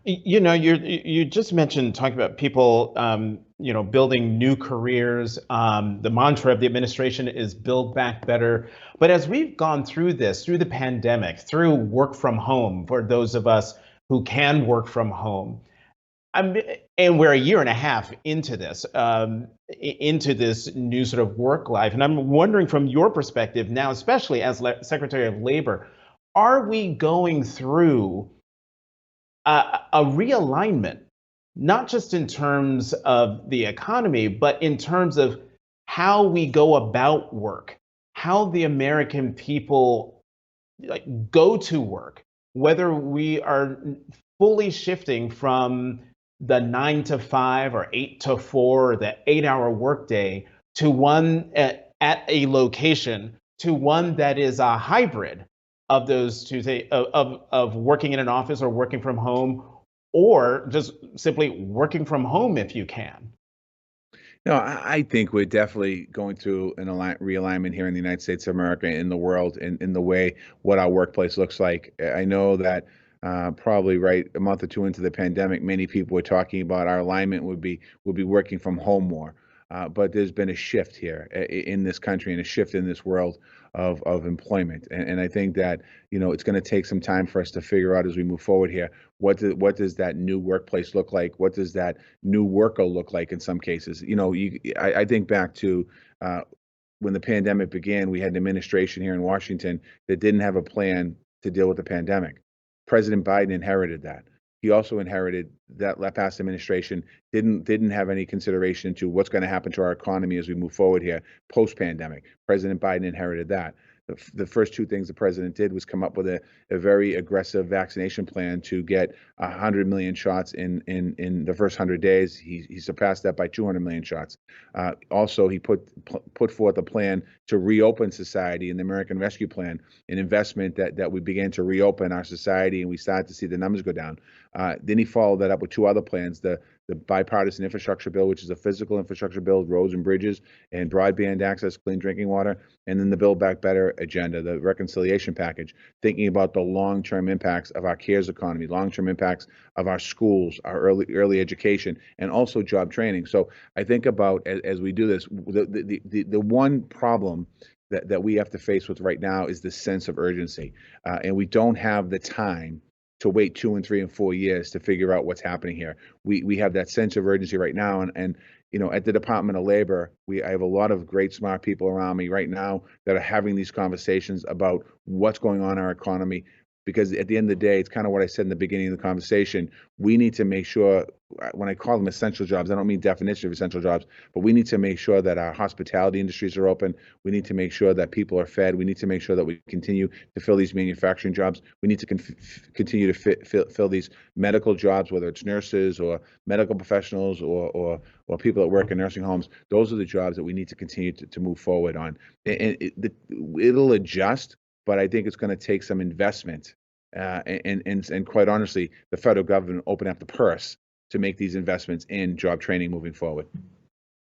You just mentioned talking about people, building new careers. The mantra of the administration is "Build Back Better." But as we've gone through this, through the pandemic, through work from home, for those of us who can work from home, I'm, and we're a year and a half into this, into this new sort of work life, and I'm wondering from your perspective now, especially as Secretary of Labor, are we going through a realignment, not just in terms of the economy, but in terms of how we go about work, how the American people go to work, whether we are fully shifting from the 9 to 5 or 8 to 4, the 8 hour workday to one at a location to one that is a hybrid of those two things of working in an office or working from home or just simply working from home if you can. No, I think we're definitely going through an realignment here in the United States of America, in the world, in the way what our workplace looks like. I know that probably right a month or two into the pandemic, many people were talking about our alignment would be working from home more. But there's been a shift here in this country and a shift in this world of employment, and I think that it's going to take some time for us to figure out as we move forward here what does that new workplace look like? What does that new worker look like in some cases? I think back to when the pandemic began, we had an administration here in Washington that didn't have a plan to deal with the pandemic. President Biden inherited that. He also inherited that past administration didn't have any consideration to what's going to happen to our economy as we move forward here post pandemic. President Biden inherited that. The first two things the president did was come up with a very aggressive vaccination plan to get 100 million shots in the first 100 days. He surpassed that by 200 million shots. Also, he put forth a plan to reopen society in the American Rescue Plan, an investment that we began to reopen our society, and we started to see the numbers go down. Then he followed that up with two other plans: the bipartisan infrastructure bill, which is a physical infrastructure bill, roads and bridges, and broadband access, clean drinking water, and then the Build Back Better agenda, the reconciliation package, thinking about the long-term impacts of our cares economy, long-term impacts of our schools, our early education, and also job training. So I think about as we do this, the one problem that we have to face with right now is the sense of urgency, and we don't have the time to wait 2 and 3 and 4 years to figure out what's happening here. We have that sense of urgency right now, and at the Department of Labor, I have a lot of great smart people around me right now that are having these conversations about what's going on in our economy. Because at the end of the day, it's kind of what I said in the beginning of the conversation. We need to make sure, when I call them essential jobs, I don't mean definition of essential jobs, but we need to make sure that our hospitality industries are open. We need to make sure that people are fed. We need to make sure that we continue to fill these manufacturing jobs. We need to continue to fill these medical jobs, whether it's nurses or medical professionals or people that work in nursing homes. Those are the jobs that we need to continue to move forward on. And it'll adjust, but I think it's going to take some investment, and quite honestly, the federal government open up the purse to make these investments in job training moving forward.